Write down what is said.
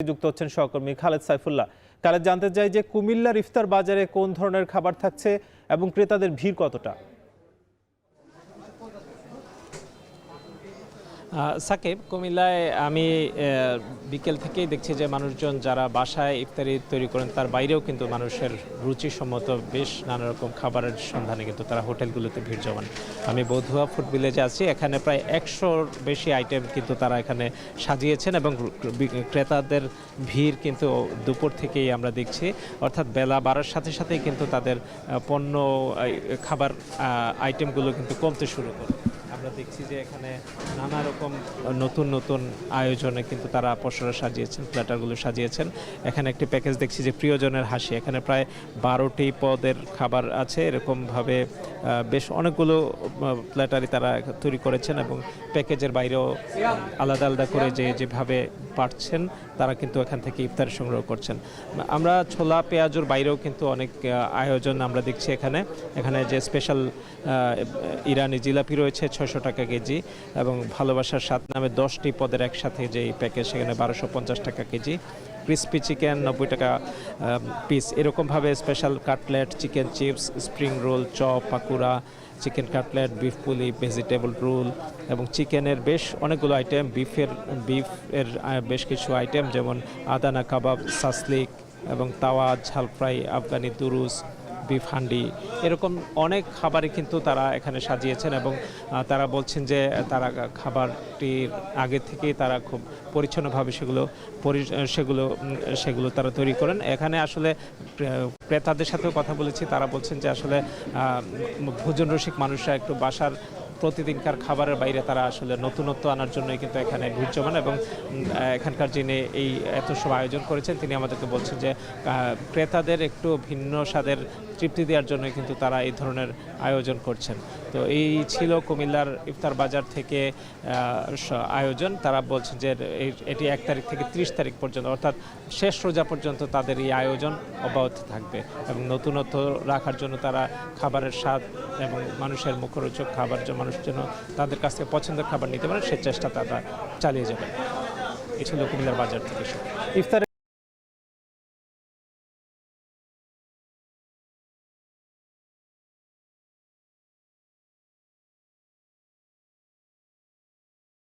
যুক্ত হচ্ছেন সহকর্মী খালেদ সাইফুল্লাহ। খালেদ, জানতে চাই যে কুমিল্লার ইফতার বাজারে কোন ধরনের খাবার থাকছে এবং ক্রেতাদের ভিড় কতটা? সাকিব, কুমিল্লায় আমি বিকেল থেকেই দেখছি যে মানুষজন যারা বাসায় ইফতারি তৈরি করেন তার বাইরেও কিন্তু মানুষের রুচিসম্মত বেশ নানা রকম খাবারের সন্ধানে কিন্তু তারা হোটেলগুলোতে ভিড় জমান। আমি বধুয়া ফুড ভিলেজে আছি, এখানে প্রায় 100-র বেশি আইটেম কিন্তু তারা এখানে সাজিয়েছেন এবং ক্রেতাদের ভিড় কিন্তু দুপুর থেকেই আমরা দেখছি, অর্থাৎ বেলা বাড়ার সাথে সাথেই কিন্তু তাদের পণ্য খাবার আইটেমগুলো কিন্তু কমতে শুরু করে। আমরা দেখছি যে এখানে নানা রকম নতুন নতুন আয়োজনে কিন্তু তারা পসরা সাজিয়েছেন, প্ল্যাটারগুলো সাজিয়েছেন। এখানে একটি প্যাকেজ দেখছি যে প্রিয়জনের হাসি, এখানে প্রায় 12টি পদের খাবার আছে। এরকমভাবে বেশ অনেকগুলো প্ল্যাটারই তারা তৈরি করেছেন এবং প্যাকেজের বাইরেও আলাদা আলাদা করে যেভাবে পারছেন তারা কিন্তু এখান থেকে ইফতার সংগ্রহ করছেন। আমরা ছোলা পেঁয়াজুর বাইরেও কিন্তু অনেক আয়োজন আমরা দেখছি এখানে যে স্পেশাল ইরানি জিলাপি রয়েছে 600 টাকা কেজি, এবং ভালোবাসার স্বাদ নামে 10টি পদের একসাথে যেই প্যাকেজ সেখানে 1250 টাকা কেজি। ক্রিসপি চিকেন 90 টাকা পিস। এরকমভাবে special cutlet, chicken chips, spring roll, chop, pakora, chicken cutlet, beef পুলি, ভেজিটেবল রোল এবং চিকেনের বেশ অনেকগুলো আইটেম, বিফের বেশ কিছু আইটেম যেমন আদানা কাবাব, সাসলিক এবং তাওয়া ঝাল ফ্রাই, আফগানি দুরুস, বিফ হান্ডি, এরকম অনেক খাবারই কিন্তু তারা এখানে সাজিয়েছেন এবং তারা বলছেন যে তারা খাবারটির আগে থেকেই তারা খুব পরিচ্ছন্নভাবে সেগুলো তারা তৈরি করেন। এখানে আসলে ক্রেতাদের সাথেও কথা বলেছি, তারা বলছেন যে আসলে ভোজন রসিক মানুষরা একটু বাসার প্রতিদিনকার খাবারের বাইরে তারা আসলে নতুনত্ব আনার জন্যই কিন্তু এখানে ভিড় জমান এবং এখানকার যিনি এই এত সব আয়োজন করেছেন তিনি আমাদেরকে বলছেন যে ক্রেতাদের একটু ভিন্ন স্বাদের তৃপ্তি দেওয়ার জন্য কিন্তু তারা এই ধরনের আয়োজন করছেন। তো এই ছিল কুমিল্লার ইফতার বাজার থেকে আয়োজন। তারা বলছেন যে এটি 1 তারিখ থেকে 30 তারিখ পর্যন্ত, অর্থাৎ শেষ রোজা পর্যন্ত তাদের এই আয়োজন অব্যাহত থাকবে এবং নতুনত্ব রাখার জন্য তারা খাবারের স্বাদ এবং মানুষের মুখরোচক খাবার মানুষ যেন তাদের কাছ থেকে পছন্দের খাবার নিতে পারে সে চেষ্টা তারা চালিয়ে যাবেন। এই ছিল কুমিল্লার বাজার থেকে ইফতার।